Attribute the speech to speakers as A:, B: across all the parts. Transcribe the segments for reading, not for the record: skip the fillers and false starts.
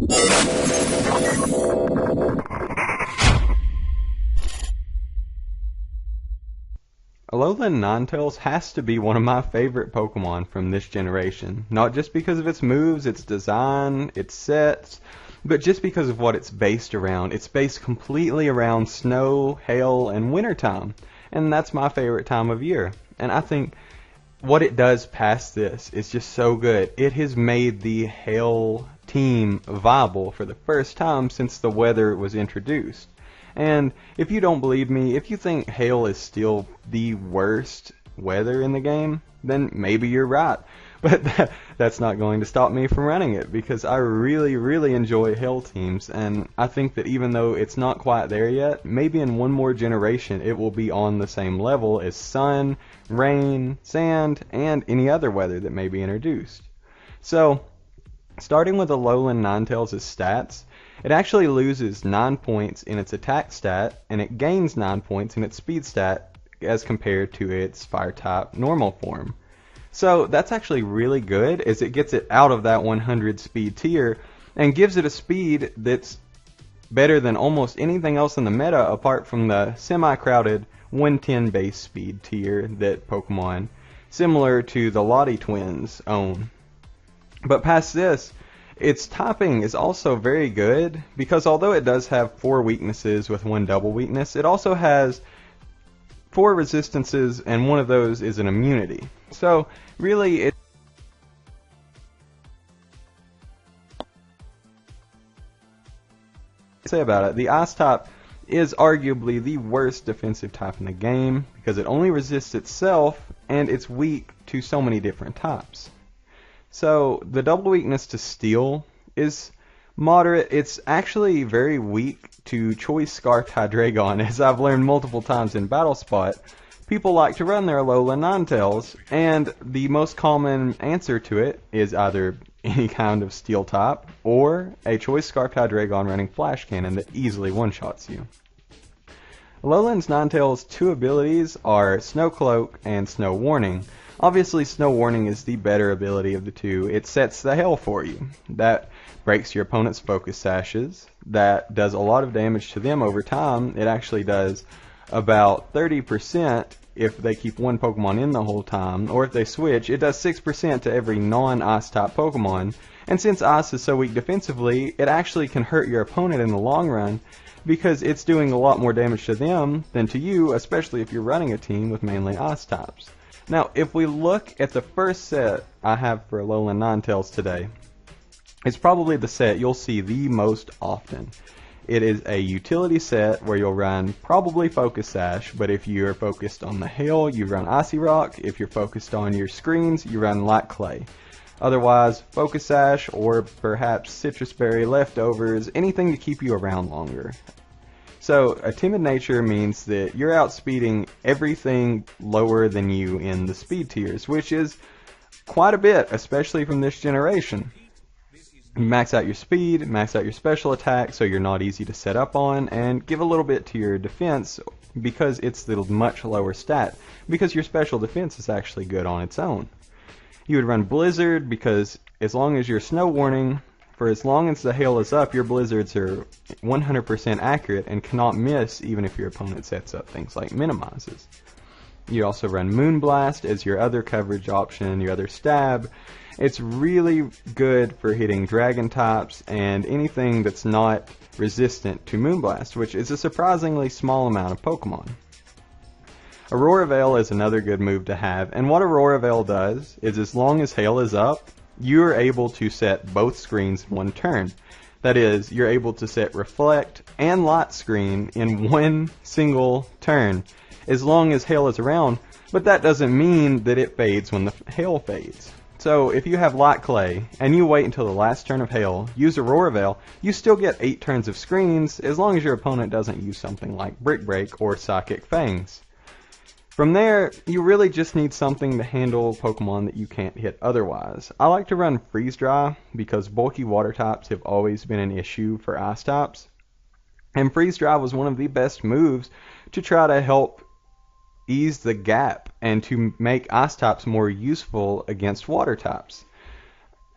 A: Alolan Ninetales has to be one of my favorite Pokemon from this generation. Not just because of its moves, its design, its sets, but just because of what it's based around. It's based completely around snow, hail, and wintertime. And that's my favorite time of year. And I think what it does past this is just so good. It has made the hail team viable for the first time since the weather was introduced. And if you don't believe me, if you think hail is still the worst weather in the game, then maybe you're right. But that's not going to stop me from running it, because I really, really enjoy hail teams, and I think that even though it's not quite there yet, maybe in one more generation it will be on the same level as sun, rain, sand, and any other weather that may be introduced. So, starting with Alolan Ninetales' stats, it actually loses 9 points in its attack stat, and it gains 9 points in its speed stat as compared to its fire-type normal form. So that's actually really good, as it gets it out of that 100 speed tier and gives it a speed that's better than almost anything else in the meta apart from the semi-crowded 110 base speed tier that Pokemon similar to the Lottie twins own. But past this, its typing is also very good, because although it does have 4 weaknesses with 1 double weakness, it also has 4 resistances, and one of those is an immunity. So really, it say about it, the Ice type is arguably the worst defensive type in the game, because it only resists itself and it's weak to so many different types. So the double weakness to Steel is moderate. It's actually very weak to Choice Scarf Hydreigon, as I've learned multiple times in Battle Spot. People like to run their Alolan Ninetales, and the most common answer to it is either any kind of Steel type or a Choice Scarf Hydreigon running Flash Cannon that easily one-shots you. Alolan Ninetales' 2 abilities are Snow Cloak and Snow Warning. Obviously, Snow Warning is the better ability of the 2. It sets the hail for you. That breaks your opponent's focus sashes. That does a lot of damage to them over time. It actually does about 30% if they keep one Pokemon in the whole time, or if they switch. It does 6% to every non-Ice type Pokemon. And since Ice is so weak defensively, it actually can hurt your opponent in the long run, because it's doing a lot more damage to them than to you, especially if you're running a team with mainly Ice types. Now, if we look at the first set I have for Alolan Ninetales today, it's probably the set you'll see the most often. It is a utility set where you'll run probably Focus Sash, but if you're focused on the hail, you run Icy Rock. If you're focused on your screens, you run Light Clay. Otherwise, Focus Sash or perhaps Citrus Berry leftovers, anything to keep you around longer. So, a timid nature means that you're outspeeding everything lower than you in the speed tiers, which is quite a bit, especially from this generation. You max out your speed, max out your special attack so you're not easy to set up on, and give a little bit to your defense because it's the much lower stat, because your special defense is actually good on its own. You would run Blizzard because as long as you're Snow Warning, for as long as the hail is up, your blizzards are 100% accurate and cannot miss even if your opponent sets up things like minimizes. You also run Moonblast as your other coverage option, your other stab. It's really good for hitting dragon types and anything that's not resistant to Moonblast, which is a surprisingly small amount of Pokemon. Aurora Veil is another good move to have, and what Aurora Veil does is as long as hail is up, you're able to set both screens in one turn. That is, you're able to set Reflect and Light Screen in one single turn, as long as hail is around, but that doesn't mean that it fades when the hail fades. So if you have Light Clay, and you wait until the last turn of hail, use Aurora Veil, you still get 8 turns of screens, as long as your opponent doesn't use something like Brick Break or Psychic Fangs. From there, you really just need something to handle Pokemon that you can't hit otherwise. I like to run Freeze Dry because bulky water types have always been an issue for Ice types. And Freeze Dry was one of the best moves to try to help ease the gap and to make Ice types more useful against water types.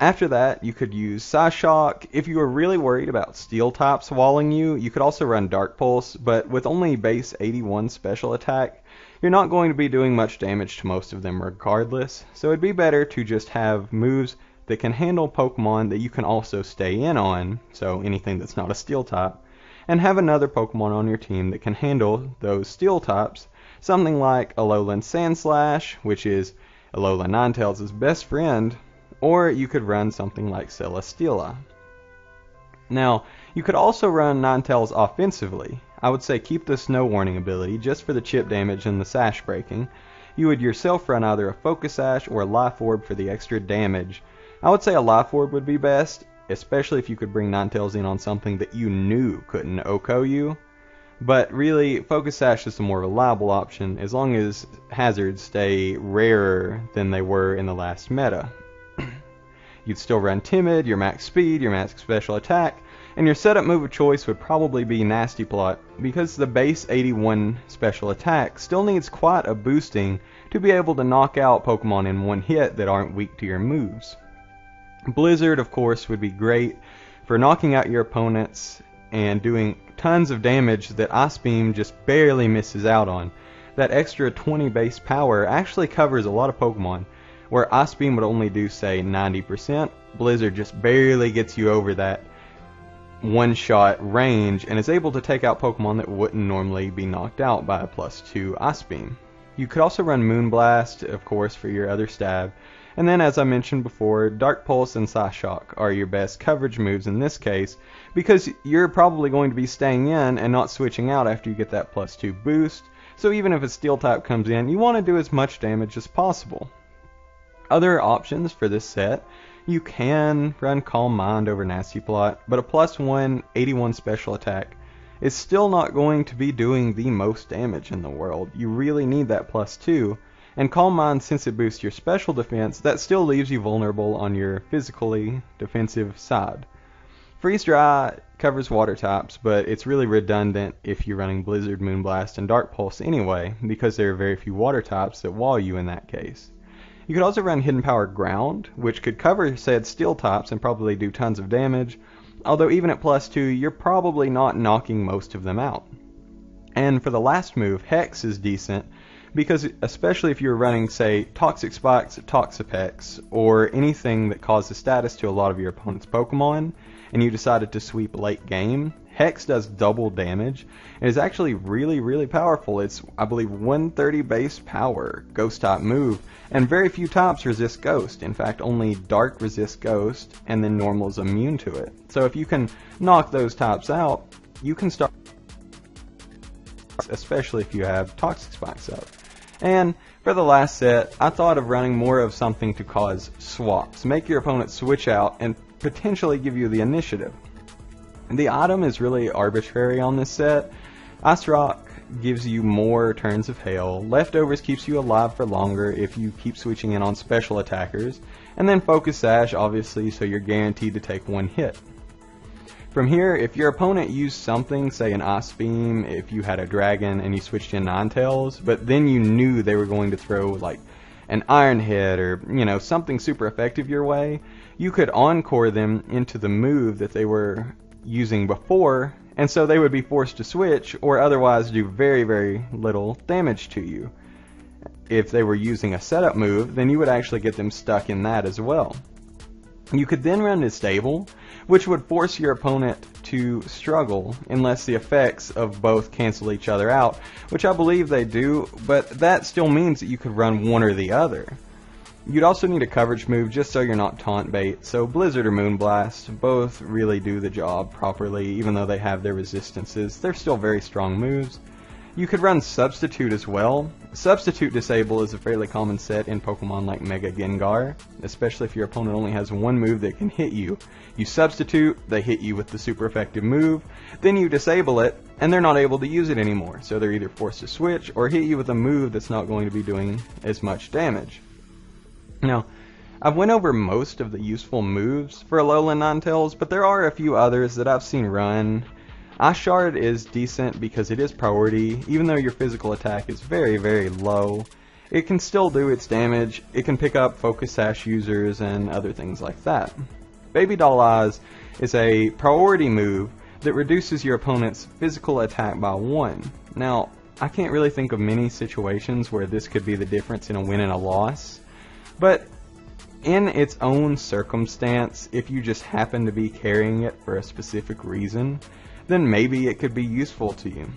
A: After that, you could use Sash. If you were really worried about steel types walling you, you could also run Dark Pulse, but with only base 81 special attack, you're not going to be doing much damage to most of them regardless, so it'd be better to just have moves that can handle Pokemon that you can also stay in on, so anything that's not a steel type, and have another Pokemon on your team that can handle those steel types, something like Alolan Sandslash, which is Alolan Ninetales' best friend, or you could run something like Celesteela. Now, you could also run Ninetales offensively. I would say keep the Snow Warning ability just for the chip damage and the Sash breaking. You would yourself run either a Focus Sash or a Life Orb for the extra damage. I would say a Life Orb would be best, especially if you could bring Ninetales in on something that you knew couldn't OHKO you. But really, Focus Sash is the more reliable option as long as hazards stay rarer than they were in the last meta. You'd still run Timid, your max speed, your max special attack, and your setup move of choice would probably be Nasty Plot, because the base 81 special attack still needs quite a boosting to be able to knock out Pokemon in one hit that aren't weak to your moves. Blizzard, of course, would be great for knocking out your opponents and doing tons of damage that Ice Beam just barely misses out on. That extra 20 base power actually covers a lot of Pokemon, where Ice Beam would only do, say, 90%, Blizzard just barely gets you over that one-shot range and is able to take out Pokemon that wouldn't normally be knocked out by a +2 Ice Beam. You could also run Moonblast, of course, for your other stab, and then, as I mentioned before, Dark Pulse and Psyshock are your best coverage moves in this case, because you're probably going to be staying in and not switching out after you get that +2 boost, so even if a Steel type comes in, you want to do as much damage as possible. Other options for this set, you can run Calm Mind over Nasty Plot, but a +1 81 special attack is still not going to be doing the most damage in the world. You really need that +2, and Calm Mind, since it boosts your special defense, that still leaves you vulnerable on your physically defensive side. Freeze Dry covers water types, but it's really redundant if you're running Blizzard, Moonblast, and Dark Pulse anyway, because there are very few water types that wall you in that case. You could also run Hidden Power Ground, which could cover said steel types and probably do tons of damage, although even at +2, you're probably not knocking most of them out. And for the last move, Hex is decent, because especially if you're running, say, Toxic Spikes, Toxapex, or anything that causes status to a lot of your opponent's Pokemon, and you decided to sweep late game, Hex does double damage, and is actually really, really powerful. It's, I believe, 130 base power, Ghost type move, and very few types resist Ghost. In fact, only Dark resists Ghost, and then Normal is immune to it. So if you can knock those types out, you can start, especially if you have Toxic Spikes up. And for the last set, I thought of running more of something to cause swaps. Make your opponent switch out and potentially give you the initiative. The item is really arbitrary on this set. Ice Rock gives you more turns of Hail, Leftovers keeps you alive for longer if you keep switching in on special attackers, and then Focus Sash, obviously, so you're guaranteed to take one hit. From here, if your opponent used something, say an Ice Beam, if you had a Dragon and you switched in Ninetales, but then you knew they were going to throw like an Iron Head or, you know, something super effective your way, you could encore them into the move that they were using before, and so they would be forced to switch or otherwise do very, very little damage to you. If they were using a setup move, then you would actually get them stuck in that as well. You could then run Disable, which would force your opponent to struggle unless the effects of both cancel each other out, which I believe they do, but that still means that you could run one or the other. You'd also need a coverage move just so you're not taunt bait, so Blizzard or Moonblast both really do the job properly, even though they have their resistances. They're still very strong moves. You could run Substitute as well. Substitute Disable is a fairly common set in Pokemon like Mega Gengar, especially if your opponent only has one move that can hit you. You substitute, they hit you with the super effective move, then you disable it, and they're not able to use it anymore, so they're either forced to switch or hit you with a move that's not going to be doing as much damage. Now, I've went over most of the useful moves for Alolan Ninetales, but there are a few others that I've seen run. Ice Shard is decent because it is priority, even though your physical attack is very, very low. it can still do its damage. It can pick up Focus Sash users and other things like that. Baby Doll Eyes is a priority move that reduces your opponent's physical attack by 1. Now, I can't really think of many situations where this could be the difference in a win and a loss, but in its own circumstance, if you just happen to be carrying it for a specific reason, then maybe it could be useful to you.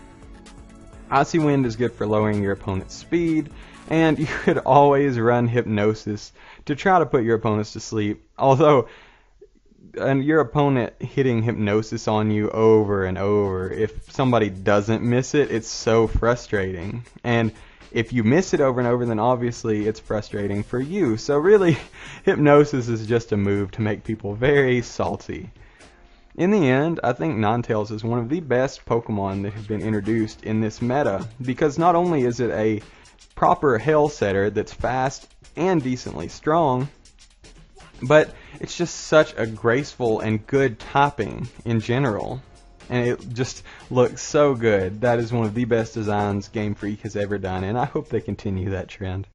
A: Icy Wind is good for lowering your opponent's speed, and you could always run Hypnosis to try to put your opponents to sleep, although your opponent hitting Hypnosis on you over and over, if somebody doesn't miss it, it's so frustrating. And if you miss it over and over, then obviously it's frustrating for you. So really, Hypnosis is just a move to make people very salty. In the end, I think Ninetales is one of the best Pokemon that have been introduced in this meta, because not only is it a proper Hell setter that's fast and decently strong, but it's just such a graceful and good typing in general. And it just looks so good. That is one of the best designs Game Freak has ever done, and I hope they continue that trend.